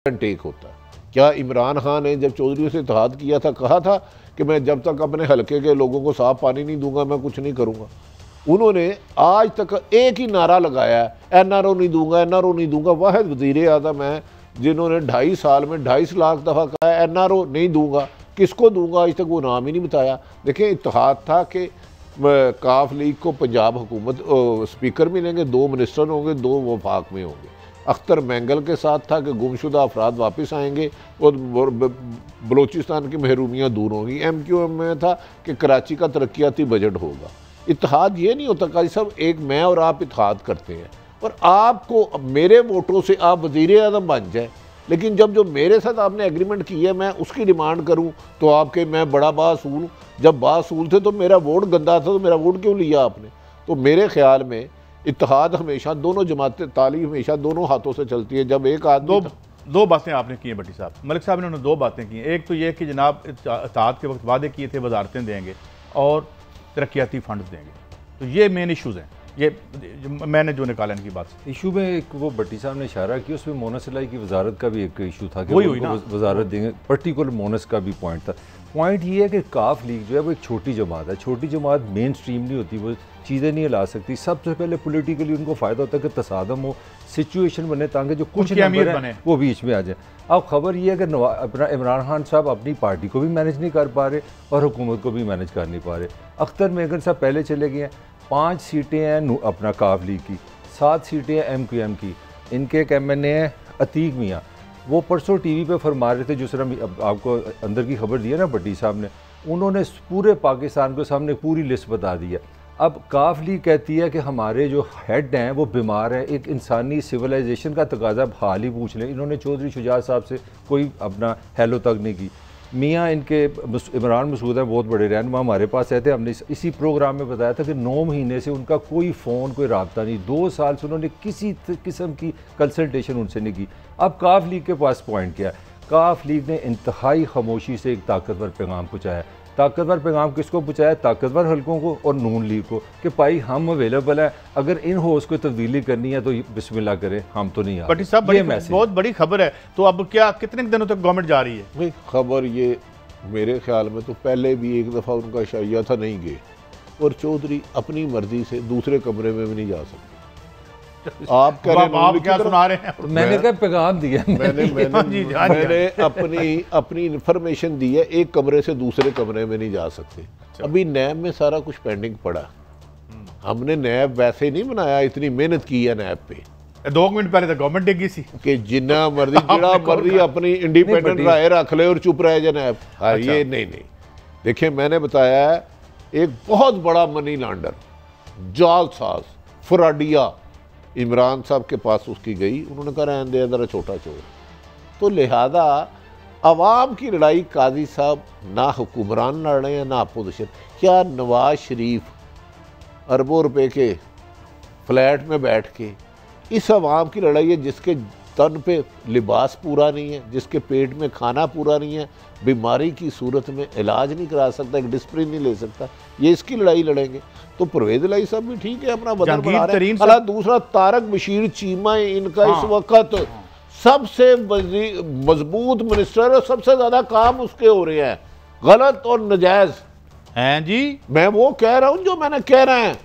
Take होता है। क्या इमरान खान ने जब चौधरी से इत्तेहाद किया था कहा था कि मैं जब तक अपने हलके के लोगों को साफ पानी नहीं दूंगा मैं कुछ नहीं करूंगा? उन्होंने आज तक एक ही नारा लगाया है, NRO नहीं दूंगा, NRO नहीं दूंगा। वाहिद वज़ीर आज़म है जिन्होंने 2.5 साल में 2.5 लाख दफ़ा कहा है NRO नहीं दूंगा। किसको दूंगा आज तक वो नाम ही नहीं बताया। देखें, इत्तेहाद था कि काफ लीग को पंजाब हुकूमत स्पीकर मिलेंगे, 2 मिनिस्टर होंगे, 2 वफाक में होंगे। अख्तर मैंगल के साथ था कि गुमशुदा अफराद वापस आएंगे और बलोचिस्तान की महरूमियाँ दूर होंगी। MQM में था कि कराची का तरक्याती बजट होगा। इत्तेहाद ये नहीं होता काजी साहब, एक मैं और आप इत्तेहाद करते हैं और आपको मेरे वोटों से आप वज़ीर आज़म बन जाए, लेकिन जब जो मेरे साथ आपने एग्रीमेंट की है मैं उसकी डिमांड करूं तो आपके मैं बड़ा बासूल। जब बासूल थे तो मेरा वोट गंदा था तो मेरा वोट क्यों लिया आपने? तो मेरे ख्याल में इत्तेहाद हमेशा दोनों जमातें ताली हमेशा दोनों हाथों से चलती है। जब एक आदमी दो बातें आपने की हैं भट्टी साहब, मलिक साहब ने उन्होंने 2 बातें की हैं। एक तो ये कि जनाब इत्तेहाद के वक्त वादे किए थे वजारतें देंगे और तरक्याती फंड देंगे, तो ये मेन इशूज़ हैं। ये मैंने जो निकाला इनकी बात से इशू में एक वो भट्टी साहब ने इशारा किया, उसमें मोनस इलाही की वजारत का भी एक इशू था कि वही वजारत देंगे। पर्टिकुलर मोनस का भी पॉइंट था। पॉइंट ये है कि काफ लीग जो है वो एक छोटी जमात है। छोटी जमात मेन स्ट्रीम नहीं होती, वो चीज़ें नहीं ला सकती। सबसे पहले पॉलिटिकली उनको फ़ायदा होता है कि तसादम हो, सिचुएशन बने ताकि जो कुछ अमीर बने वो बीच में आ जाए। अब खबर ये है कि अपना इमरान खान साहब अपनी पार्टी को भी मैनेज नहीं कर पा रहे और हुकूमत को भी मैनेज कर नहीं पा रहे। अख्तर मैंगल साहब पहले चले गए हैं। 5 सीटें हैं अपना काफ लीग की, 7 सीटें हैं MQM की। इनके एक MNA हैं अतीक मियाँ, वो परसों TV पे फरमा रहे थे, जिस तरह आपको अंदर की खबर दी है ना भट्टी साहब ने, उन्होंने पूरे पाकिस्तान के सामने पूरी लिस्ट बता दी है। अब काफ लीग कहती है कि हमारे जो हेड हैं वो बीमार हैं। एक इंसानी सिविलाइजेशन का तकाजा हाल ही पूछ लें। इन्होंने चौधरी शुजात साहब से कोई अपना हेलो तक नहीं की। मियाँ इनके इमरान मसूद हैं, बहुत बड़े रहनुमा, हमारे पास आए थे। हमने इसी प्रोग्राम में बताया था कि 9 महीने से उनका कोई फ़ोन कोई रब्ता नहीं, 2 साल से उन्होंने किसी किस्म की कंसल्टेशन उनसे नहीं की। अब काफ लीग के पास पॉइंट क्या है? काफ लीग ने इंतहाई खामोशी से एक ताकतवर पैगाम पहुँचाया। ताकतवर पैगाम किसको पहुँचाया? ताकतवर हलकों को और नून लीग को कि भाई हम अवेलेबल हैं, अगर इन होस्ट को तब्दीली करनी है तो बिस्मिल्लाह करें, हम तो नहीं आते। बहुत बड़ी खबर है। तो अब क्या कितने दिनों तक गवर्नमेंट जा रही है? भाई खबर ये मेरे ख्याल में तो पहले भी एक दफ़ा उनका शाया था, नहीं गए। और चौधरी अपनी मर्जी से दूसरे कमरे में भी नहीं जा सकते। आप क्या सुना रहे हैं? मैंने क्या पैगाम दिया, मैंने अपनी इंफॉर्मेशन दी है, एक कमरे से दूसरे कमरे में नहीं जा सकते। अभी नैब में सारा कुछ पेंडिंग पड़ा। हमने नैब वैसे नहीं बनाया, इतनी मेहनत की है नैब पे। 2 मिनट पहले तो गवर्नमेंट डिगी सी कि जिन्ना मर्जी अपनी इंडिपेंडेंट राय रख ले और चुप रहे जनाब। हाँ, ये नहीं। देखिए, मैंने बताया है एक बहुत बड़ा मनी लॉन्डर जालसाज फ्रॉडिया इमरान साहब के पास उसकी गई। उन्होंने कहा रहने दे, ज़रा छोटा चोर। तो लिहाजा अवाम की लड़ाई काजी साहब ना हुक्मरान लड़ रहे हैं ना अपोजिशन। क्या नवाज शरीफ अरबों रुपए के फ्लैट में बैठ के इस अवाम की लड़ाई है जिसके तन पे लिबास पूरा नहीं है, जिसके पेट में खाना पूरा नहीं है, बीमारी की सूरत में इलाज नहीं करा सकता, एक डिस्प्रिन नहीं ले सकता, ये इसकी लड़ाई लड़ेंगे? तो परवेज इलाही साहब भी ठीक है, अपना बदल बना रहे हैं। अला दूसरा तारक बशीर चीमा इनका इस वक्त सबसे मजबूत मिनिस्टर और सबसे ज्यादा काम उसके हो रहे हैं गलत और नजायज हैं जी। मैं वो कह रहा हूं जो मैंने कह रहा है।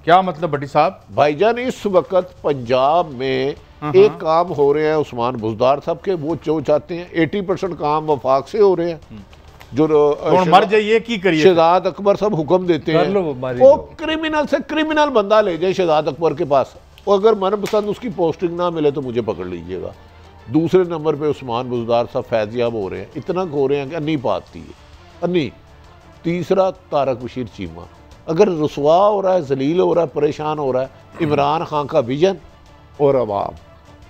क्या मतलब भट्टी साहब? भाईजान, इस वक्त पंजाब में एक काम हो रहे हैं उस्मान बुजदार साहब के, वो जो चाहते हैं 80% काम वफाक से हो रहे हैं। जो मर जाइए की करिए, शहजाद अकबर सब हुक्म देते हैं वो क्रिमिनल से क्रिमिनल बंदा ले जाए शहजाद अकबर के पास, और अगर मनपसंद उसकी पोस्टिंग ना मिले तो मुझे पकड़ लीजिएगा। दूसरे नंबर पे उस्मान बुजदार साहब फैजियाब हो रहे हैं, इतना हो रहे हैं कि अन्नी पाती है अन्नी। तीसरा तारक बशीर चीमा अगर रसवा हो रहा है, जलील हो रहा है, परेशान हो रहा है इमरान खान का विजन और अवाम,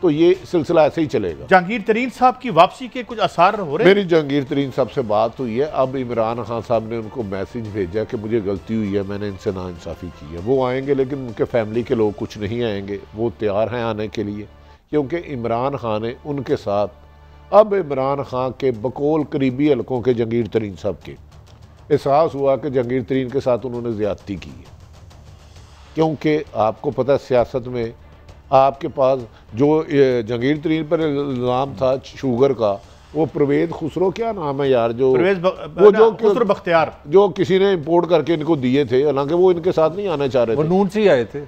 तो ये सिलसिला ऐसे ही चलेगा। जहांगीर तरीन साहब की वापसी के कुछ आसार हो रहे हैं? मेरी जहांगीर तरीन साहब से बात हुई है। अब इमरान खान साहब ने उनको मैसेज भेजा कि मुझे गलती हुई है, मैंने इनसे नाइंसाफ़ी की है। वो आएंगे, लेकिन उनके फैमिली के लोग कुछ नहीं आएंगे। वो तैयार हैं आने के लिए, क्योंकि इमरान खान ने उनके साथ अब इमरान खान के बकौल करीबी हलकों के जहांगीर तरीन साहब के एहसास हुआ कि जहांगीर तरीन के साथ उन्होंने ज़्यादती की है। क्योंकि आपको पता है सियासत में आपके पास जो जहांगीर तरीन पर इल्ज़ाम था शुगर का, वो परवेज खुसरो, क्या नाम है यार, जो वो जो खुसरो बख्तियार, जो किसी ने इंपोर्ट करके इनको दिए थे, हालांकि वो इनके साथ नहीं आना चाह रहे थे, वो नून से ही आए थे,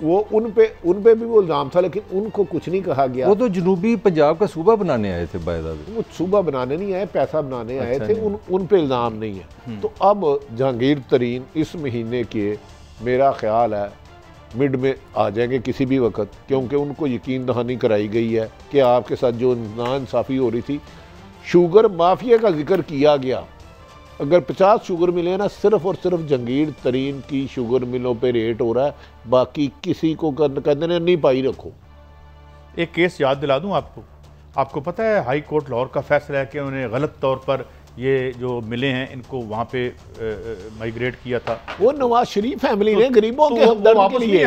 वो उन पे भी वो इल्ज़ाम था, लेकिन उनको कुछ नहीं कहा गया। वो तो जनूबी पंजाब का सूबा बनाने आए थे बायदा भी। वो सूबा बनाने नहीं आए, पैसा बनाने आए थे, उन पे इल्ज़ाम नहीं है। तो अब जहांगीर तरीन इस महीने के, मेरा ख्याल है मिड में आ जाएंगे किसी भी वक्त, क्योंकि उनको यकीन दहानी कराई गई है कि आपके साथ जो नाइंसाफ़ी हो रही थी, शुगर माफिया का जिक्र किया गया, अगर 50 शुगर मिले ना, सिर्फ और सिर्फ जहांगीर तरीन की शुगर मिलों पे रेट हो रहा है, बाकी किसी को कहते नहीं पाई रखो। एक केस याद दिला दूं आपको पता है हाई कोर्ट लाहौर का फैसला है कि उन्होंने गलत तौर पर ये जो मिले हैं इनको वहाँ पे माइग्रेट किया था। वो नवाज शरीफ फैमिली ने गरीबों के हमदर्द के लिए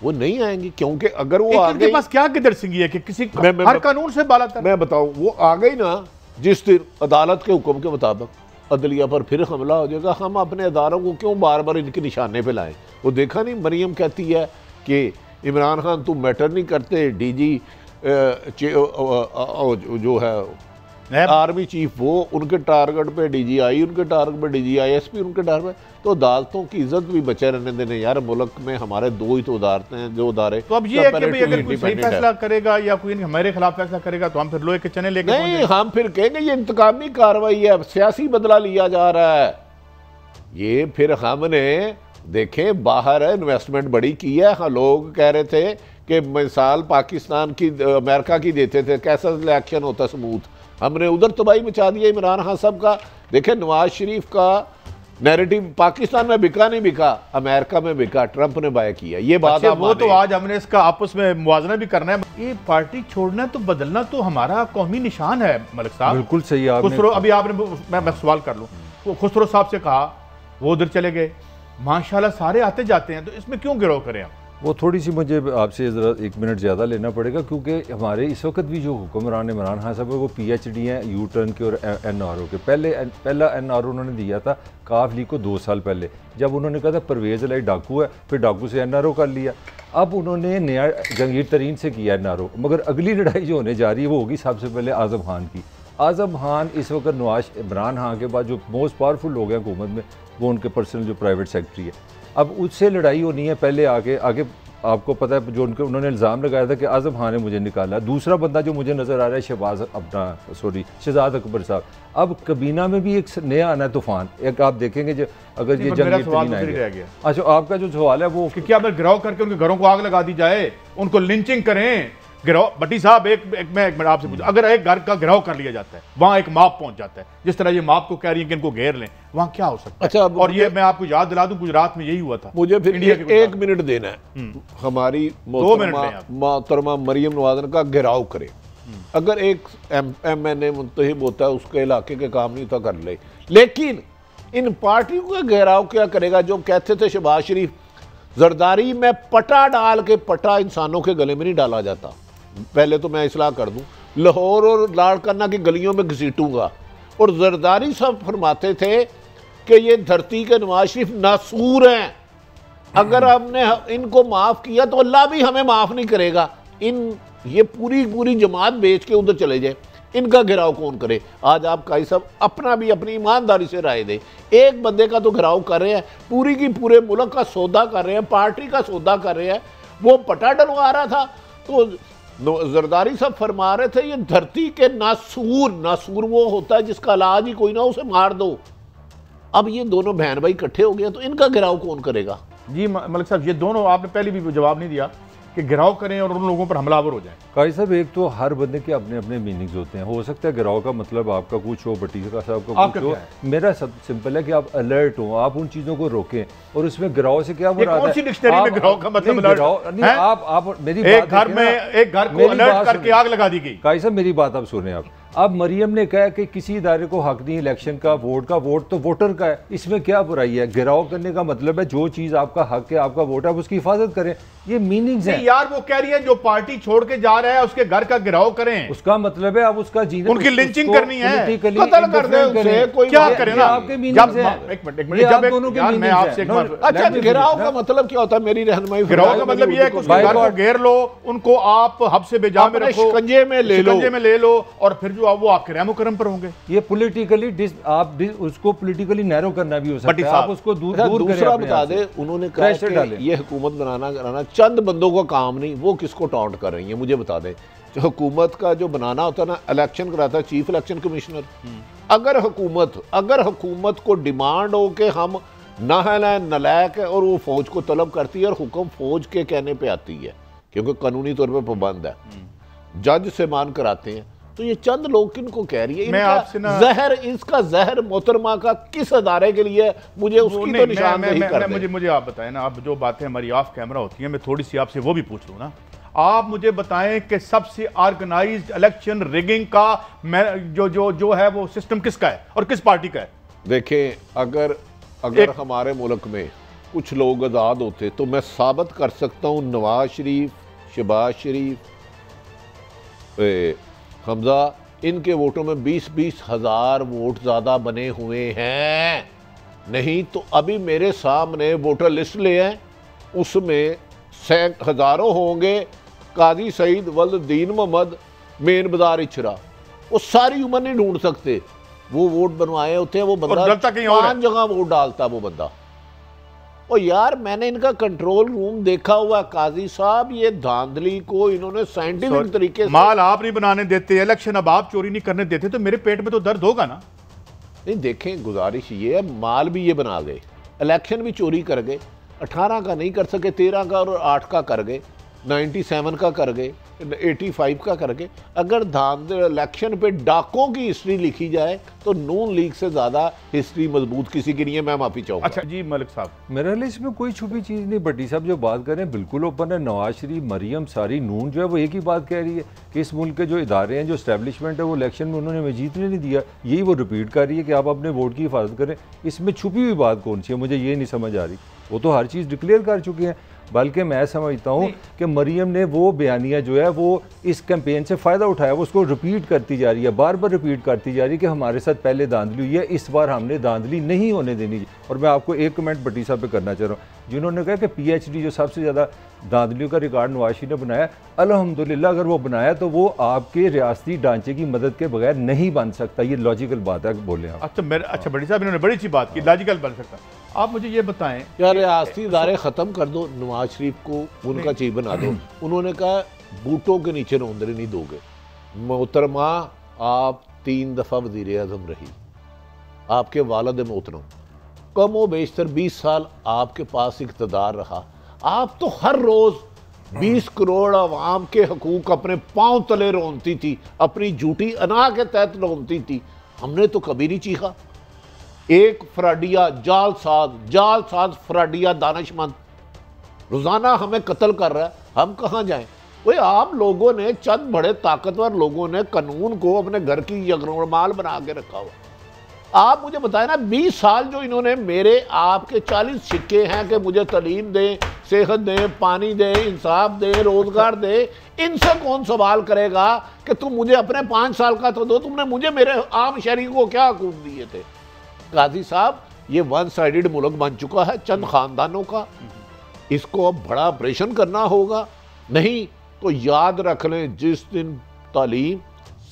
वो नहीं आएंगी, क्योंकि अगर वो आ गई, पास क्या किधर सिंगी है कि किसी हर कानून से बाला था। मैं बताऊं, वो आ गई ना, जिस दिन अदालत के हुक्म के मुताबिक अदलिया पर फिर हमला हो जाएगा, हम अपने अदारों को क्यों बार बार इनके निशाने पे लाएं। वो देखा नहीं, मरियम कहती है कि इमरान खान तुम मैटर नहीं करते, डीजी जो है आर्मी चीफ, वो उनके टारगेट पे डीजीआई, उनके टारगेट पे डीजीआईएसपी, उनके टारगेट पे, तो अदालतों की इज्जत भी बचे रहने देने यार। मुल्क में हमारे दो ही तो अदालतें हैं, जो अदारे। तो अब ये है कि भाई अगर कोई सही फैसला करेगा या कोई हमारे खिलाफ फैसला करेगा तो हम फिर लोहे के चने लेके नहीं, हम फिर कहेंगे ये इंतकामी कार्रवाई है, सियासी बदला लिया जा रहा है। ये फिर हमने देखे बाहर है इन्वेस्टमेंट बड़ी की है। हाँ, लोग कह रहे थे कि मिसाल पाकिस्तान की, अमेरिका की देते थे, कैसा इलेक्शन होता स्मूथ, हमने उधर तबाही मचा दिया इमरान खान साहब का। देखे नवाज शरीफ का नैरेटिव पाकिस्तान में बिका नहीं बिका, अमेरिका में बिका, ट्रंप ने बाय किया। ये बात अच्छा, वो तो आज हमने इसका आपस में मुवाजना भी करना है। ये पार्टी छोड़ना तो बदलना तो हमारा कौमी निशान है मलिक साहब। बिल्कुल सही आपने। खुसरो, अभी आपने, मैं सवाल कर लूँ, वो खुसरो साहब से कहा, वो उधर चले गए, माशाल्लाह सारे आते जाते हैं, तो इसमें क्यों गिरोह करें हम? वो थोड़ी सी मुझे आपसे ज़रा 1 मिनट ज़्यादा लेना पड़ेगा, क्योंकि हमारे इस वक्त भी जो हुक्मरान इमरान खान साहब है वो PhD हैं यू टर्न के और NRO के। पहला NRO उन्होंने दिया था काफ लीग को 2 साल पहले, जब उन्होंने कहा था परवेज़ अलाई डाकू है, फिर डाकू से NRO कर लिया। अब उन्होंने नया जहांगीर तरीन से किया NRO, मगर अगली लड़ाई जो होने जा रही है वो होगी सबसे पहले आज़म खान की। आज़म खान इस वक्त नवाज इमरान खान के बाद जो मोस्ट पावरफुल लोग हैं हुकूमत में, वो उनके पर्सनल जो प्राइवेट सेक्रेटरी है। अब उससे लड़ाई होनी है। पहले आगे आपको पता है जो उन्होंने इल्ज़ाम लगाया था कि आज़म खान ने मुझे निकाला। दूसरा बंदा जो मुझे नज़र आ रहा है शहजाद अकबर साहब। अब कबीना में भी एक नया आना है तूफान। एक आप देखेंगे जो अगर ये जंगीर तरीन आएगा। अच्छा, आपका जो सवाल है वो क्या गिराव करके उनके घरों को आग लगा दी जाए, उनको लिंचिंग करें? गिराव भट्टी साहब, एक मिनट आपसे पूछूं, अगर एक घर का गिराव कर लिया जाता है, वहां एक माप पहुंच जाता है, जिस तरह ये माप को कह रही है कि इनको घेर लें, वहां क्या हो सकता है? अच्छा, और ये मैं आपको याद दिला दूं, गुजरात में यही हुआ था। मुझे फिर एक मिनट देना है। हमारी मोहतरमा मरियम नवाज़ का घेराव करे। अगर एक MNA मुंतहिब होता है, उसके इलाके के काम नहीं होता, कर ले, लेकिन इन पार्टियों का घेराव क्या करेगा? जो कहते थे शहबाज शरीफ, जरदारी में पटा डाल के, पटा इंसानों के गले में नहीं डाला जाता। पहले तो मैं इसलाह कर दूं, लाहौर और लाड़काना की गलियों में घसीटूंगा। और जरदारी साहब फरमाते थे कि ये धरती के नवाज शरीफ नासूर हैं, अगर हमने इनको माफ़ किया तो अल्लाह भी हमें माफ़ नहीं करेगा। ये पूरी जमात बेच के उधर चले जाए, इनका घेराव कौन करे? आज आप काई साहब अपना भी अपनी ईमानदारी से राय दे। एक बंदे का तो घेराव कर रहे हैं, पूरी की पूरे मुल्क का सौदा कर रहे हैं, पार्टी का सौदा कर रहे हैं। वो पटा डलवा रहा था तो जरदारी साहब फरमा रहे थे ये धरती के नासूर वो होता है जिसका इलाज ही कोई ना, उसे मार दो। अब ये दोनों बहन भाई इकट्ठे हो गए, तो इनका घेराव कौन करेगा? जी मलिक साहब, ये दोनों आपने पहले भी जवाब नहीं दिया कि गिराव करें और उन लोगों पर हमलावर हो जाए। काजी साहब, एक तो हर बंदे के अपने अपने मीनिंग्स होते हैं। हो सकता है गिराव का मतलब आपका कुछ हो, भट्टीका साहब का कुछ हो। मेरा सब सिंपल है कि आप अलर्ट हो, आप उन चीज़ों को रोकें। और उसमें गिराव से क्या मुराद है? डिक्शनरी में गिराव का मतलब आप मेरी एक घर में एक घर को अलर्ट करके आग लगा दी गई। काजी साहब, मेरी बात आप सुने। आप अब मरियम ने कहा कि किसी इदारे को हक नहीं इलेक्शन का, वोट तो वोटर का है, इसमें क्या बुराई है? गिराव करने का मतलब है जो चीज़ आपका हक है, आपका वोट है, उसकी हिफाजत करें। ये मीनिंग्स है यार। वो कह रही है जो पार्टी छोड़ के जा रहा है उसके घर का गिराव करें, उसका मतलब है अब उसका जीने, उनकी लिंचिंग करनी है, कत्ल कर दे उसे, कोई क्या करें ना? आपके मीनिंग्स हैं। एक मिनट जब दोनों के मैं आपसे एक बार, अच्छा गिराव का मतलब क्या होता है? मेरी रहनुमाई। गिराव का मतलब ये है कि उसके घर को घेर लो, उनको आप हब से बेजा में रखो, शिकंजे में ले लो और फिर जो वो आपके रहमो करम पर होंगे। ये पॉलिटिकली आप उसको पॉलिटिकली नैरो करना भी हो सकता है, आप उसको दूर करें। दूसरा बता दे, उन्होंने कहा कि ये हुकूमत बनाना चंद बंदों का काम नहीं, वो किसको टॉन्ट कर रही है मुझे बता दे। जो हुकूमत का जो बनाना होता है ना, इलेक्शन कराता है चीफ इलेक्शन कमिश्नर। अगर हुकूमत को डिमांड हो कि हम नलायक है और वो फौज को तलब करती है और हुक्म फौज के कहने पे आती है क्योंकि कानूनी तौर पे पाबंद है, जज से मान कराते हैं, तो ये चंद लोग किनको कह रही है? मैं आपसे ना इसका जहर मोहतरमा का किस अदारे के लिए? मुझे उसकी तो निशानदेही कर दे। मुझे आप बताएं ना, अब जो बातें हमारी ऑफ कैमरा होती हैं मैं थोड़ी सी आपसे वो भी पूछ लूँ ना। आप मुझे बताएं कि सबसे ऑर्गेनाइज्ड इलेक्शन रिगिंग का जो है वो सिस्टम किसका है और किस पार्टी का है? देखें, अगर हमारे मुल्क में कुछ लोग आज़ाद होते तो मैं साबित कर सकता हूँ नवाज शरीफ, शहबाज शरीफ, हमजा, इनके वोटों में 20-20 हज़ार वोट ज़्यादा बने हुए हैं। नहीं तो अभी मेरे सामने वोटर लिस्ट ले हैं, उसमें हज़ारों होंगे। काजी सईद, वल्दीन मोहम्मद, मेन बाजार इचरा, वो सारी उम्र नहीं ढूंढ सकते, वो वोट बनवाए होते हैं। वो बंदा 5 जगह वोट डालता वो बंदा। और यार मैंने इनका कंट्रोल रूम देखा हुआ, काजी साहब, ये धांधली को इन्होंने साइंटिफिक तरीके से। माल आप नहीं बनाने देते, इलेक्शन अब आप चोरी नहीं करने देते, तो मेरे पेट में तो दर्द होगा ना। नहीं देखें, गुजारिश ये है, माल भी ये बना गए, इलेक्शन भी चोरी कर गए, 18 का नहीं कर सके, 13 का और 8 का कर गए, 97 का कर गए, 85 का कर गए। अगर इलेक्शन पे डाकों की हिस्ट्री लिखी जाए तो नून लीग से ज़्यादा हिस्ट्री मजबूत किसी की नहीं है। मैं माफ़ी चाहूँगा। अच्छा जी मलिक साहब, मेरे लिए इसमें कोई छुपी चीज़ नहीं। भट्टी साहब जो बात कर रहे हैं बिल्कुल ओपन है। नवाज शरीफ, मरियम, सारी नून जो है वो एक ही बात कह रही है कि इस मुल्क के जो इदारे हैं, जो इस्टेब्लिशमेंट है, वो इलेक्शन में उन्होंने हमें जीतने नहीं दिया। यही वो रिपीट कर रही है कि आप अपने वोट की हिफाजत करें। इसमें छुपी हुई बात कौन सी है, मुझे ये नहीं समझ आ रही। वो तो हर चीज़ डिक्लेयर कर चुके हैं। बल्कि मैं समझता हूँ कि मरियम ने वो बयानिया जो है वो इस कैंपेन से फ़ायदा उठाया, वो उसको रिपीट करती जा रही है, बार बार रिपीट करती जा रही है कि हमारे साथ पहले धांधली हुई है, इस बार हमने धांधली नहीं होने देनी। और मैं आपको एक कमेंट भट्टी साहब पे करना चाह रहा हूँ, जिन्होंने कहा कि PhD जो सबसे ज़्यादा धांधलियों का रिकॉर्ड नवाज शरीफ ने बनाया, अल्हम्दुलिल्लाह अगर वो बनाया तो वो आपके रियासती ढांचे की मदद के बगैर नहीं बन सकता। ये लॉजिकल बात है, बोले आप। अच्छा भट्टी साहब, इन्होंने बड़ी सी बात की, लॉजिकल बन सकता। आप मुझे ये बताएं यार, रियासती इदारे ख़त्म कर दो, नवाज शरीफ को उनका चीफ बना दो। उन्होंने कहा बूटों के नीचे रौंदरी नहीं दोगे। मोहतरमा, आप 3 दफ़ा वज़ीर आज़म रही, आपके वालिद मोहतरम, कमो बेशतर 20 साल आपके पास इक़्तिदार रहा। आप तो हर रोज़ 20 करोड़ अवाम के हकूक़ अपने पाँव तले रोनती थी, अपनी झूठी अना के तहत रोनती थी। हमने तो कभी नहीं चीखा। एक फ्राडिया जालसाज फ्राडिया दानिशमंद रोज़ाना हमें कत्ल कर रहा है, हम कहाँ जाएं? वही आप लोगों ने, चंद बड़े ताकतवर लोगों ने कानून को अपने घर की यगरमाल बना के रखा हुआ। आप मुझे बताएं ना, 20 साल जो इन्होंने मेरे आपके 40 सिक्के हैं कि मुझे तालीम दें, सेहत दें, पानी दें, इंसाफ दें, रोज़गार दें, इनसे कौन सवाल करेगा कि तुम मुझे अपने 5 साल का तो दो, तुमने मुझे मेरे आम शहरी को क्या हकूक़ दिए थे? काजी साहब, ये 1 साइडेड मुल्क बन चुका है चंद खानदानों का। इसको अब बड़ा ऑपरेशन करना होगा, नहीं तो याद रख लें, जिस दिन तालीम,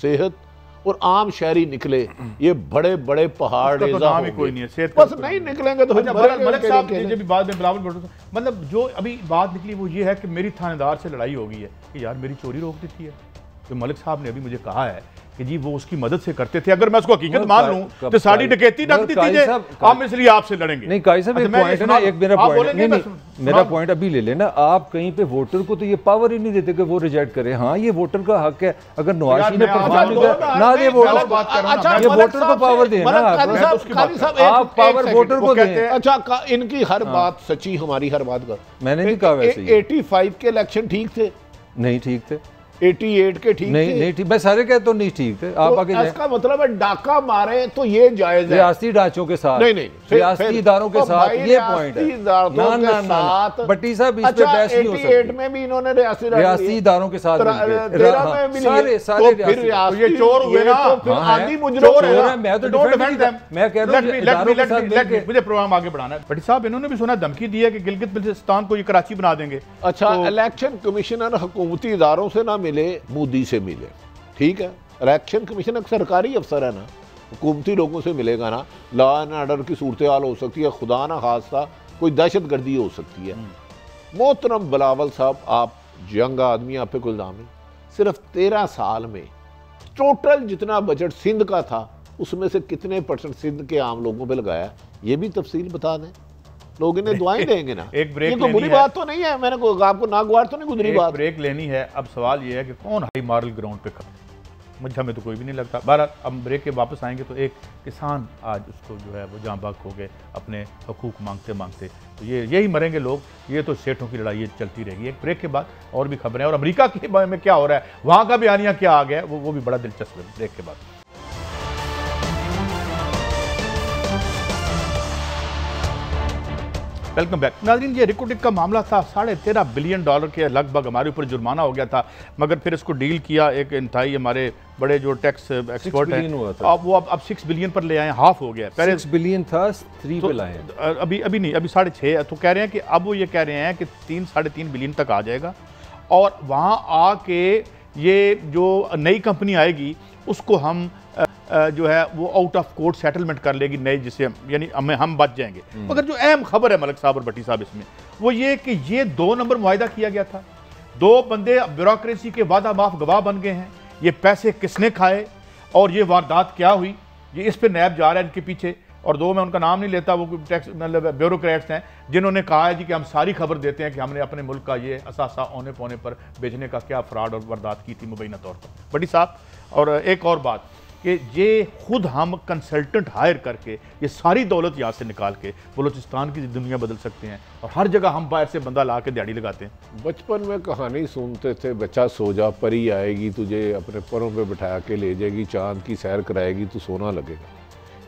सेहत और आम शहरी निकले, ये बड़े बड़े पहाड़ रेज़ा होंगे। कोई नहीं है, बस नहीं निकलेंगे तो मलिक साहब ने भी बाद में बिलावल भुट्टो, मतलब जो अभी बात निकली वो ये है कि मेरी थानेदार से लड़ाई हो गई है कि यार मेरी चोरी रोक देती है। तो मलिक साहब ने अभी मुझे कहा है कि जी वो उसकी मदद से करते थे। अगर मैं उसको हकीकत मान लूं तो साड़ी डकैती रख दी थी, हम इसलिए आपसे लड़ेंगे। नहीं काजी साहब, एक पॉइंट है ना, एक मेरा पॉइंट, नहीं मेरा पॉइंट अभी ले लेना। आप कहीं पे वोटर को तो ये पावर ही नहीं देते कि वो रिजेक्ट करे। हाँ, ये वोटर का हक है, अगर नवाज शरीफ ने परफॉर्म किया ना दे वोटर, ये वोटर को पावर दे ना, आप पावर वोटर को दें। अच्छा, इनकी हर बात सच्ची, हमारी हर बात कर। मैंने नहीं कहा वैसे। 85 के इलेक्शन ठीक थे? नहीं ठीक थे। 88 के ठीक नहीं थे? नहीं ठीक, मैं सारे कहता हूँ नहीं ठीक थे। आप तो आगे जाएं। इसका मतलब है डाका मारे तो ये जायज है रियासती ढांचों के साथ, नहीं रियासती इदारों के साथ, ये पॉइंट है। ना भट्टी साहब इस पे बहस नहीं हो सकती। 88 में भी इन्होंने रियासती इदारों के साथ सारे सारे ये चोर हुए ना, आंधी मुजरिम है। मैं तो मैं कह रहा हूँ मुझे प्रोग्राम आगे बढ़ाना है। भट्टी साहब इन्होंने भी सुना धमकी दी है कि गिलगित बल्तिस्तान को ये कराची बना देंगे। अच्छा, इलेक्शन कमिश्नर हुकूमती इदारों से ना मिले, मोदी से मिले, ठीक है। इलेक्शन कमीशन एक सरकारी अफसर है ना, हुकूमती लोगों से मिलेगा ना। लॉ एंड ऑर्डर की सूरत हाल हो सकती है, खुदा ना खास्ता कोई दहशत गर्दी हो सकती है। मोहतरम बिलावल साहब, आप यंग आदमी, आप पे कोई इल्जाम नहीं। सिर्फ 13 साल में टोटल जितना बजट सिंध का था उसमें से कितने % सिंध के आम लोगों पे लगाया, ये भी तफसील बता दें। लोग इन्हें दुआएं देंगे ना। एक ब्रेक, ये कोई बुरी बात तो नहीं है, मैंने आपको नागवार तो नहीं गुजरी बात। ब्रेक लेनी है। अब सवाल ये है कि कौन हाई मॉरल ग्राउंड पे खड़ा, मुझे हमें तो कोई भी नहीं लगता। बहरहाल अब ब्रेक के वापस आएंगे तो एक किसान आज उसको जो है वो जाँ बाग हो गए अपने हकूक मांगते मांगते, तो यही मरेंगे लोग। ये तो सेठों की लड़ाई चलती रहेगी। एक ब्रेक के बाद और भी खबरें, और अमेरिका के बारे में क्या हो रहा है, वहाँ का बयानिया क्या आ गया, वो भी बड़ा दिलचस्प है। ब्रेक के बाद वेलकम बैक। नाज़रीन, ये रिकोटिक का मामला था। $13.5 बिलियन के लगभग हमारे ऊपर जुर्माना हो गया था, मगर फिर इसको डील किया एक इंतहाई हमारे बड़े जो टैक्स एक्सपर्ट हैं, अब 6 बिलियन पर ले आए, हाफ हो गया। पहले 6 बिलियन था, 3 पे लाए, अभी नहीं, अभी 6.5। तो कह रहे हैं कि अब वो ये कह रहे हैं कि 3-3.5 बिलियन तक आ जाएगा, और वहाँ आके ये जो नई कंपनी आएगी उसको हम जो है वो आउट ऑफ कोर्ट सेटलमेंट कर लेगी नए, जिससे यानी हम बच जाएंगे। मगर जो अहम खबर है मलिक साहब और भट्टी साहब इसमें, वो ये कि ये 2 नंबर मुआहिदा किया गया था। 2 बंदे ब्यूरोक्रेसी के वादा माफ गवाह बन गए हैं। ये पैसे किसने खाए और ये वारदात क्या हुई, ये इस पे नैब जा रहा है इनके पीछे। और 2 मैं उनका नाम नहीं लेता, वो टैक्स मतलब ब्यूरोक्रेट्स हैं जिन्होंने कहा है जी कि हम सारी खबर देते हैं कि हमने अपने मुल्क का ये असासा औने पौने पर बेचने का क्या फ्रॉड और वारदात की थी मुबैना तौर पर। भट्टी साहब, और एक और बात कि ये खुद हम कंसल्टेंट हायर करके ये सारी दौलत यहाँ से निकाल के बलूचिस्तान की दुनिया बदल सकते हैं, और हर जगह हम बाहर से बंदा ला के दिहाड़ी लगाते हैं। बचपन में कहानी सुनते थे, बच्चा सो जा, परी आएगी तुझे अपने परों पे बिठा के ले जाएगी, चांद की सैर कराएगी, तो सोना लगेगा।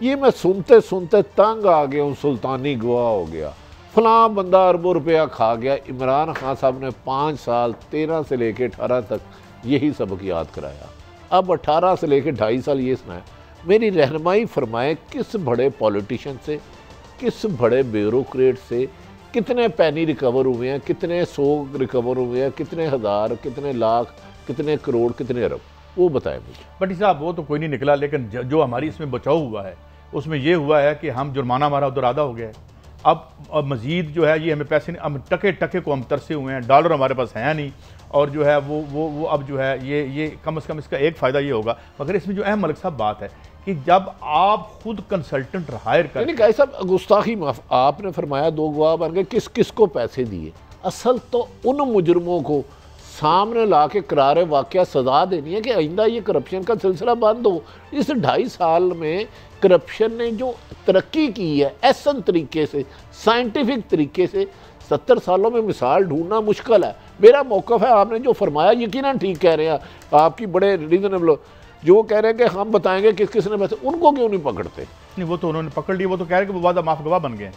ये मैं सुनते सुनते तंग आ गया हूँ, सुल्तानी गवाह हो गया, फलां बंदा अरबों रुपया खा गया। इमरान खान साहब ने 5 साल 13 से लेकर 18 तक यही सबक याद कराया। अब 18 से लेकर 2.5 साल ये सुनाया। मेरी रहनुमाई फरमाए, किस बड़े पॉलिटिशियन से, किस बड़े ब्यूरोक्रेट से कितने पैनी रिकवर हुए हैं, कितने 100 रिकवर हुए हैं, कितने हज़ार, कितने लाख, कितने करोड़, कितने अरब, वो बताएं मुझे। भट्टी साहब, वो तो कोई नहीं निकला, लेकिन जो हमारी इसमें बचाव हुआ है उसमें ये हुआ है कि हम जुर्माना हमारा उधर आधा हो गया है। अब मज़ीद जो है ये हमें पैसे नहीं, हम टके टके को हम तरसे हुए हैं, डॉलर हमारे पास है नहीं, और जो है वो अब जो है ये कम से कम इसका एक फ़ायदा ये होगा। मगर इसमें जो अहम मलिक साहब बात है कि जब आप खुद कंसल्टेंट हायर कर, नहीं साहब, गुस्ताखी माफ, आपने फरमाया 2 गवाह बन गए, किस किस को पैसे दिए? असल तो उन मुजरमों को सामने ला के करारे वाक़या सज़ा देनी है कि आइंदा ये करप्शन का सिलसिला बंद हो। इस 2.5 साल में करप्शन ने जो तरक्की की है एहसन तरीके से, साइंटिफिक तरीके से, 70 सालों में मिसाल ढूंढना मुश्किल है। मेरा मौक़िफ़ है, आपने जो फरमाया यकीनन ठीक कह रहे हैं, आपकी बड़े रीज़नेबल, जो कह रहे हैं कि हम बताएंगे किस किस ने पैसे, उनको क्यों नहीं पकड़ते? नहीं, वो तो उन्होंने पकड़ लिया, वो तो कह रहे कि वो वादा माफ गवाह बन गए।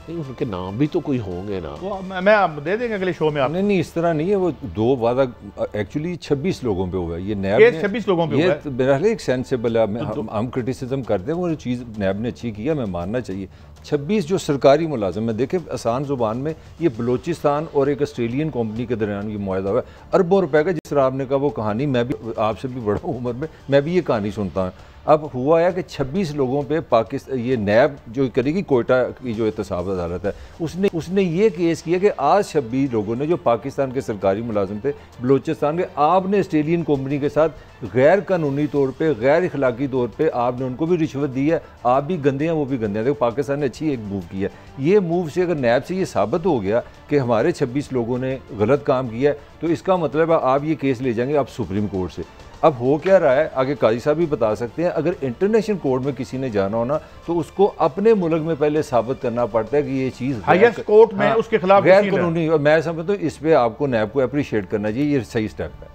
नहीं, उनके नाम भी तो कोई होंगे ना। वो मैं दे देंगे अगले शो में आप। नहीं, इस तरह नहीं है। वो 2 वादा एक्चुअली 26 लोगों पे हुआ है। ये नैब 26 लोगों पे हुआ है। मेरा एक सेंसिबल है, हम क्रिटिसिज्म करते हैं, वो चीज़ नैब ने अच्छी की है, मैं मानना चाहिए। 26 जो सरकारी मुलाजिम है, देखें आसान ज़ुबान में, ये बलूचिस्तान और एक ऑस्ट्रेलियन कंपनी के दरमियान ये मुआहदा हुआ है अरबों रुपए का। जिस तरह आपने कहा वो कहानी, मैं भी आपसे भी बड़ा उम्र में मैं भी ये कहानी सुनता हूँ। अब हुआ है कि 26 लोगों पे पाकिस्तान, ये नैब जो करेगी, कोयटा की जो एहतसाब अदालत है, उसने ये केस किया कि आज 26 लोगों ने जो पाकिस्तान के सरकारी मुलाजिम थे बलूचिस्तान के, आपने ऑस्ट्रेलियन कंपनी के साथ गैर कानूनी तौर पे, गैर इखलाकी तौर पे आपने उनको भी रिश्वत दी है। आप भी गंदे हैं, वो भी गंदे हैं। देखो पाकिस्तान ने अच्छी एक मूव किया। ये मूव से अगर नैब से ये साबित हो गया कि हमारे 26 लोगों ने गलत काम किया है, तो इसका मतलब है आप ये केस ले जाएंगे आप सुप्रीम कोर्ट से। अब हो क्या रहा है आगे काजी साहब भी बता सकते हैं। अगर इंटरनेशनल कोर्ट में किसी ने जाना हो ना, तो उसको अपने मुल्क में पहले साबित करना पड़ता है कि ये चीज़ हाईएस्ट कोर्ट में उसके खिलाफ गैर कानूनी। और मैं समझता हूँ इस पर आपको नैब को अप्रिशिएट करना चाहिए, ये सही स्टेप है।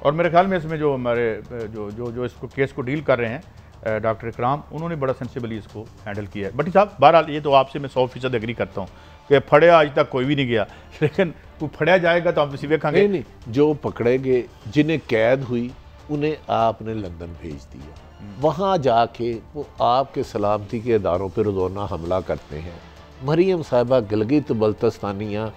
और मेरे ख्याल में इसमें जो हमारे जो जो जो इसको केस को डील कर रहे हैं डॉक्टर इकराम, उन्होंने बड़ा सेंसिबली इसको हैंडल किया है। बट साहब बहरहाल ये तो आपसे मैं 100% एग्री करता हूँ कि फड़िया आज तक कोई भी नहीं गया, लेकिन वो फड़िया जाएगा तो हम इसी देखेंगे। नहीं, जो पकड़े गए, जिन्हें कैद हुई, उन्हें आपने लंदन भेज दिया। वहाँ जाके वो आपके सलामती के इदारों पर रोज़ाना हमला करते हैं। मरियम साहिबा गिलगित बल्तिस्तानियाँ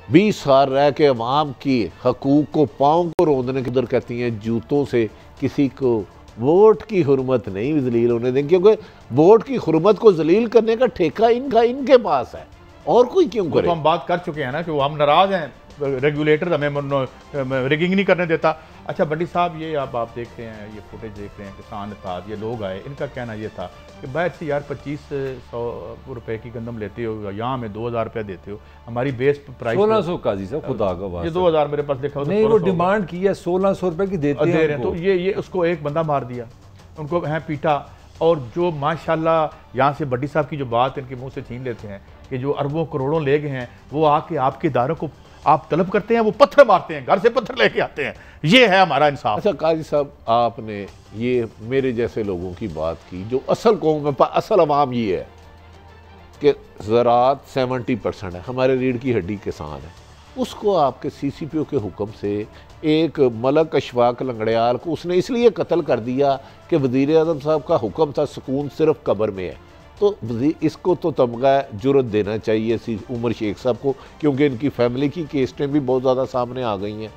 20 साल रह के अवाम की हकूक़ को पाँव को रोंदने की दर कहती हैं, जूतों से किसी को वोट की हुर्मत नहीं जलील होने देंगे, क्योंकि वोट की हुर्मत को जलील करने का ठेका इनके पास है, और कोई क्यों करे। तो हम बात कर चुके हैं ना कि वो हम नाराज़ हैं, रेगुलेटर हमें रिगिंग नहीं करने देता। अच्छा बड्डी साहब, ये आप देख रहे हैं, ये फुटेज देख रहे हैं, किसान इत्तेहाद ये लोग आए, इनका कहना ये था कि बाहर से यार 2500 रुपए की गंदम लेते हो, यहाँ हमें 2000 रुपये देते हो, हमारी बेस प्राइस 1600 काजी साहब खुदा का वास्ता, ये 2000 मेरे पास लिखा नहीं, वो डिमांड की है 1600 रुपये की देते हैं। तो ये उसको एक बंदा मार दिया, उनको हैं पीटा। और जो माशाल्लाह यहाँ से बड्डी साहब की जो बात इनके मुंह से छीन लेते हैं कि जो अरबों करोड़ों ले गए हैं, वो आके आपके इदारों को आप तलब करते हैं, वो पत्थर मारते हैं, घर से पत्थर लेके आते हैं। ये है हमारा इंसाफ। अच्छा काजी साहब, आपने ये मेरे जैसे लोगों की बात की, जो असल कौम में असल अवाम ये है कि ज़राअत 70% है, हमारे रीढ़ की हड्डी किसान है, उसको आपके CCPO के हुक्म से एक मलक अशफाक लंगड़ियाल को उसने इसलिए कत्ल कर दिया कि वज़ीर आज़म साहब का हुक्म था सुकून सिर्फ कब्र में है। तो इसको तो तमगा जुर्रत देना चाहिए उमर शेख साहब को, क्योंकि इनकी फैमिली की केसें भी बहुत ज़्यादा सामने आ गई हैं।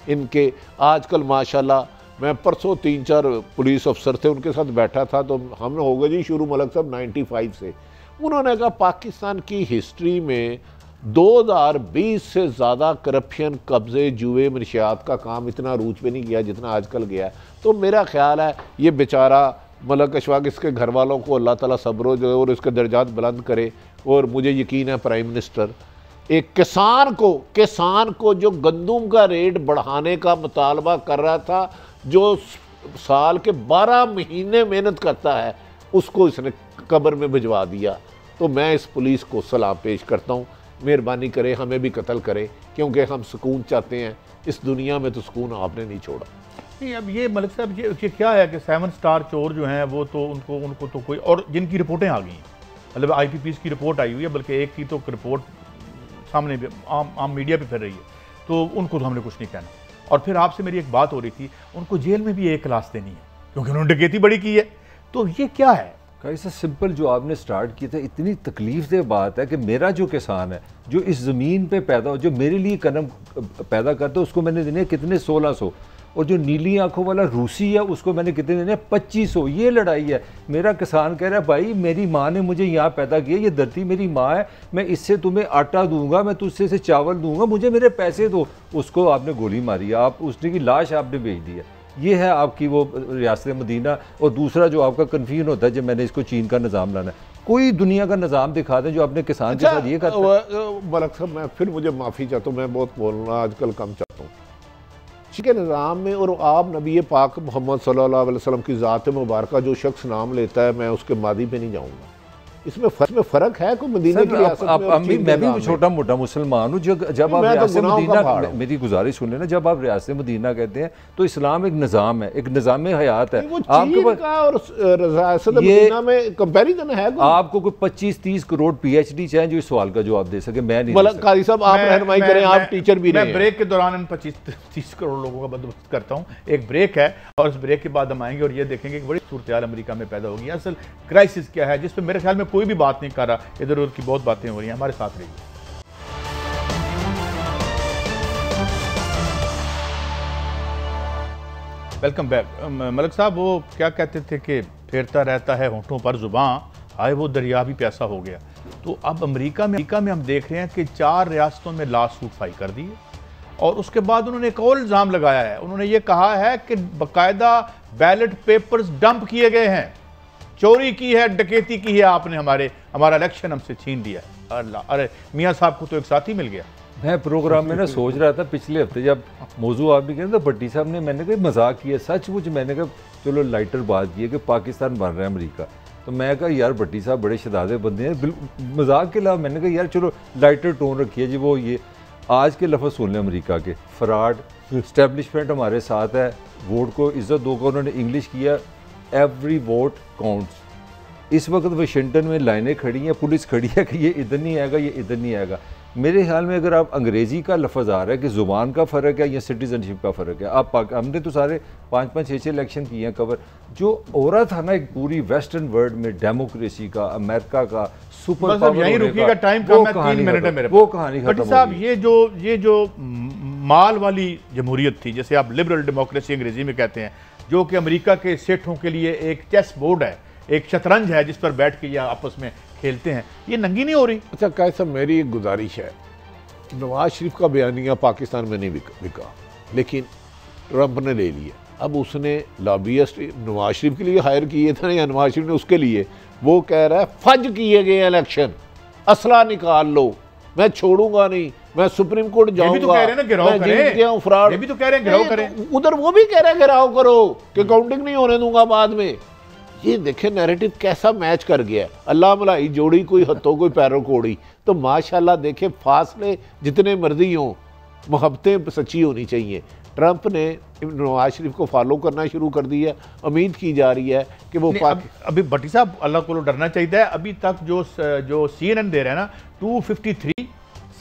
इनके आजकल माशाल्लाह, मैं परसों 3-4 पुलिस अफसर थे, उनके साथ बैठा था, तो हम हो गए जी शुरू मलक साहब 95 से। उन्होंने कहा पाकिस्तान की हिस्ट्री में 2020 से ज़्यादा करप्शन, कब्ज़े, जुए, मनशियात का काम इतना रूज पे नहीं गया जितना आजकल गया है। तो मेरा ख्याल है ये बेचारा मलक अशफाक, इसके घर वालों को अल्लाह ताला सब्र जो और इसके दर्जात बुलंद करे। और मुझे यकीन है प्राइम मिनिस्टर एक किसान को जो गंदम का रेट बढ़ाने का मुतालबा कर रहा था, जो साल के 12 महीने मेहनत करता है, उसको इसने कब्र में भिजवा दिया। तो मैं इस पुलिस को सलाम पेश करता हूँ, मेहरबानी करे हमें भी कत्ल करे, क्योंकि हम सुकून चाहते हैं। इस दुनिया में तो सुकून आपने नहीं छोड़ा। नहीं, अब ये मलिक साहब ये क्या है कि 7 स्टार चोर जो हैं वो तो उनको तो कोई, और जिनकी रिपोर्टें आ गई हैं, मतलब IPPs की रिपोर्ट आई हुई है, बल्कि एक की तो रिपोर्ट सामने आम मीडिया पे फिर रही है, तो उनको तो हमने कुछ नहीं कहना। और फिर आपसे मेरी एक बात हो रही थी, उनको जेल में भी 1 क्लास देनी है क्योंकि उन्होंने डकैती बड़ी की है। तो ये क्या है? कैसा सिंपल जो आपने स्टार्ट किया था, इतनी तकलीफ दे बात है कि मेरा जो किसान है, जो इस ज़मीन पे पैदा हो, जो मेरे लिए कदम पैदा करता है, उसको मैंने देने कितने 1600, और जो नीली आंखों वाला रूसी है उसको मैंने कितने देने 2500। ये लड़ाई है। मेरा किसान कह रहा है भाई मेरी माँ ने मुझे यहाँ पैदा किया, ये धरती मेरी माँ है, मैं इससे तुम्हें आटा दूंगा, मैं तुझसे से चावल दूंगा, मुझे मेरे पैसे दो। उसको आपने गोली मारी, आप उसने की लाश आपने भेज दी है। ये है आपकी वो रियासत मदीना। और दूसरा जो आपका कन्फ्यूजन होता है जब मैंने इसको चीन का निज़ाम लाना है, कोई दुनिया का निज़ाम दिखा दें जो अपने किसान के साथ ये करता है। मलक साहब, मैं फिर मुझे माफ़ी चाहता हूँ, मैं बहुत बोलना आजकल कम चाहता हूँ ठीक है निज़ाम में। और आप नबी पाक मोहम्मद सल्लल्लाहु अलैहि वसल्लम की ज़ात मुबारक जो शख्स नाम लेता है, मैं उसके मादी पे नहीं जाऊँगा। इसमें फ़र्क है कोई मदीने की रियासत में। मैं भी छोटा मोटा मुसलमान हूँ। जब आप रियासत मदीना, मेरी गुजारिश सुन लेना, जब आप रियासत मदीना कहते हैं तो इस्लाम एक निज़ाम है, एक निज़ाम हयात है। आपको कोई 25-30 करोड़ PhD चाहिए जो इस सवाल का जवाब दे सके। मैं नहीं। काजी साहब आप रहनुमाई करें, आप टीचर भी नहीं। मैं ब्रेक के दौरान इन 25-30 करोड़ लोगों का बंदोबस्त करता हूँ। एक ब्रेक है और इस ब्रेक के बाद हम आएंगे और ये देखेंगे कि बड़ी सूरत हाल अमेरिका में पैदा होगी, असल क्राइसिस क्या है, जिस पर मेरे ख्याल में कोई भी बात नहीं कर रहा, इधर उधर की बहुत बातें हो रही हैं। हमारे साथ रहिए। Welcome back. मलिक साहब, वो क्या कहते थे कि फेरता रहता है होंठों पर जुबान, आए वो दरिया भी प्यासा हो गया। तो अब अमेरिका में हम देख रहे हैं कि 4 रियासतों में लॉ सूट फाइल कर दी है और उसके बाद उन्होंने एक और इल्ज़ाम लगाया है। उन्होंने ये कहा है कि बाकायदा बैलेट पेपर्स डंप किए गए हैं, चोरी की है, डकैती की है आपने, हमारा इलेक्शन हमसे छीन लिया है। अल्लाह, अरे मियाँ साहब को तो एक साथी मिल गया। मैं प्रोग्राम में ना सोच रहा था पिछले हफ्ते जब मौजू आप भी कह रहे थे, भट्टी साहब ने, मैंने कहा मजाक किया, सचमुच मैंने कहा चलो लाइटर बात की है कि पाकिस्तान बन रहा है अमेरिका। तो मैं कहा यार भट्टी साहब बड़े शदादे बंदे हैं, मजाक के अलावा मैंने कहा यार चलो लाइटर टोन रखिए जी। वो ये आज के लफ्ज़ सुन लें अमेरिका के, फ्रॉड, इस्टेब्लिशमेंट हमारे साथ है, वोट को इज्जत दोगे, उन्होंने इंग्लिश किया, एवरी वोट काउंट्स। इस वक्त वाशिंगटन में लाइनें खड़ी हैं, पुलिस खड़ी है कि ये इधर नहीं आएगा, ये इधर नहीं आएगा। मेरे ख्याल में अगर आप अंग्रेज़ी का लफ्ज़ आ रहा है कि ज़ुबान का फ़र्क है या सिटीज़नशिप का फ़र्क है, आप हमने तो सारे 5-5, 6-6 इलेक्शन किए हैं कवर। जो हो रहा था ना एक पूरी वेस्टर्न वर्ल्ड में डेमोक्रेसी का, अमेरिका का सुपर पावर यहीं रुकिएगा, टाइम कम है, 3 मिनट है मेरे वो कहानी भट्टी खत्म साहब। हो गई। ये जो माल वाली जमहूरियत थी, जैसे आप लिबरल डेमोक्रेसी अंग्रेजी में कहते हैं, जो कि अमेरिका के सेठों के लिए एक चेस बोर्ड है, एक शतरंज है जिस पर बैठ के ये आपस में खेलते हैं, ये नंगी नहीं हो रही। अच्छा कायद साहब, मेरी एक गुजारिश है, नवाज शरीफ का बयानिया पाकिस्तान में नहीं बिका, लेकिन ट्रंप ने ले लिया। अब उसने लॉबियस्ट नवाज शरीफ के लिए हायर किए थे या नवाज शरीफ ने उसके लिए? वो कह रहा है फज किए गए इलेक्शन, असला निकाल लो, मैं छोड़ूंगा नहीं, मैं सुप्रीम कोर्ट जाऊंगा। तो कह रहे हैं ना गिराव करें, फ्रॉड। ये भी तो कह रहे हैं गिराव करें। उधर वो भी कह रहे हैं गिराव करो कि काउंटिंग नहीं होने दूंगा बाद में। ये देखे नैरेटिव कैसा मैच कर गया, अल्लाह मलाई जोड़ी कोई हथों कोई पैरों कोड़ी। तो माशाल्लाह देखे, फासले जितने मर्जी हों, मोहब्बतें सच्ची होनी चाहिए। ट्रंप ने नवाज शरीफ को फॉलो करना शुरू कर दिया। उम्मीद की जा रही है कि वो अभी भट्टी साहब अल्लाह को डरना चाहिए। अभी तक जो CNN दे रहे हैं ना, 253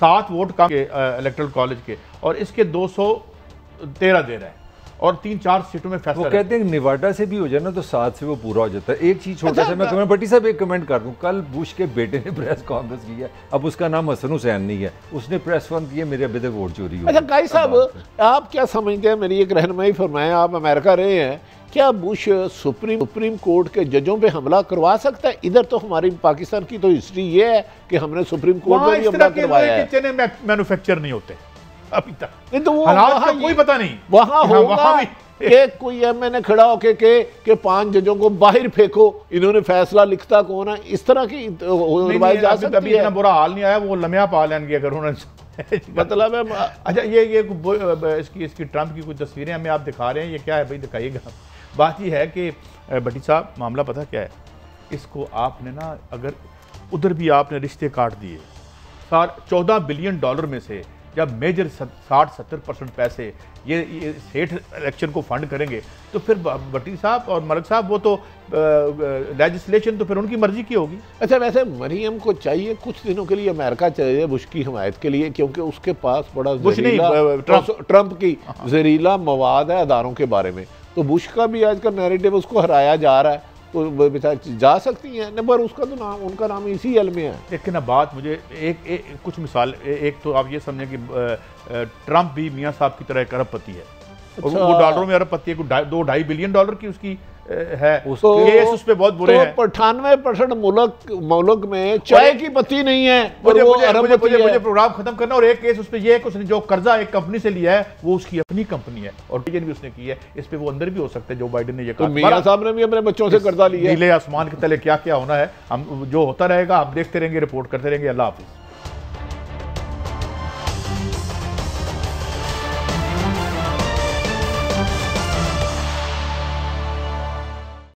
7 वोट कम के इलेक्टोरल कॉलेज के, और इसके 213 दे रहे हैं, और 3-4 सीटों में फैसला। वो कहते हैं निवाडा से भी हो जाए ना तो 7 से वो पूरा हो जाता है। एक चीज छोटा सा मैं कमेंट, भट्टी साहब एक कमेंट कर दूं, कल बुश के बेटे ने प्रेस कॉन्फ्रेंस की है, अब उसका नाम हसन हुसैन नहीं है, उसने प्रेस कॉन्फ्रेंस की है, मेरे अभी तक वोट चोरी हुई। अच्छा कायद साहब, आप क्या समझते हैं, मेरी एक रहनुमाई फरमाएं, आप अमेरिका रहे हैं, क्या बुश सुप्रीम कोर्ट के जजों पे हमला करवा सकता है? इधर तो हमारी पाकिस्तान की तो हिस्ट्री ये है कि हमने सुप्रीम कोर्ट में भी हमला करवाया है। मैन्युफैक्चर नहीं होते अभी तक, नहीं तो वो हालात का कोई पता नहीं। वहां होगा कि कोई एमएनए खड़ा होके के 5 जजों को बाहर फेंको, इन्होंने फैसला लिखता कौन है, इस तरह की रवायत जा सकती है। अभी इतना बुरा हाल नहीं आया, वो लम्हा पा लेंगे अगर उन्होंने मतलब है। अच्छा, ये इसकी ट्रंप की कुछ तस्वीरें हमें आप दिखा रहे हैं, ये क्या है भाई, दिखाइएगा। बात ये है कि भट्टी साहब, मामला पता क्या है, इसको आपने ना, अगर उधर भी आपने रिश्ते काट दिए, 14 बिलियन डॉलर में से जब मेजर 60-70% पैसे ये सेठ इलेक्शन को फंड करेंगे, तो फिर भट्टी साहब और मलिक साहब, वो तो लेजिस्लेशन तो फिर उनकी मर्जी की होगी। अच्छा, वैसे मरियम को चाहिए कुछ दिनों के लिए अमेरिका चाहिए बुश की हिमायत के लिए, क्योंकि उसके पास बड़ा ट्रंप की जहरीला मवाद है अदारों के बारे में। तो बुश का भी आजकल नैरेटिव उसको हराया जा रहा है, तो बेचारी जा सकती हैं न, पर उसका तो नाम, उनका नाम इसी हल में है। लेकिन अब बात मुझे कुछ मिसाल, एक तो आप ये समझें कि ट्रंप भी मियाँ साहब की तरह एक अरबपति है। अच्छा। और वो डॉलरों में अरबपति है, 2-2.5 बिलियन डॉलर की उसकी है, केस उस पे बहुत बुरे हैं। 98% मुल्क में चाय की पत्ती नहीं है। मुझे प्रोग्राम खत्म करना, और एक केस उस पे ये है कि उसने जो कर्जा एक कंपनी से लिया है वो उसकी अपनी कंपनी है, और भी उसने की है, इस पे वो अंदर भी हो सकते हैं। जो बाइडेन ने ये कहा, मियां साहब ने भी अपने बच्चों से कर्जा लिया है। नीले आसमान के तले क्या क्या होना है, हम जो होता रहेगा, हम देखते रहेंगे, रिपोर्ट करते रहेंगे। अल्लाह हाफिज।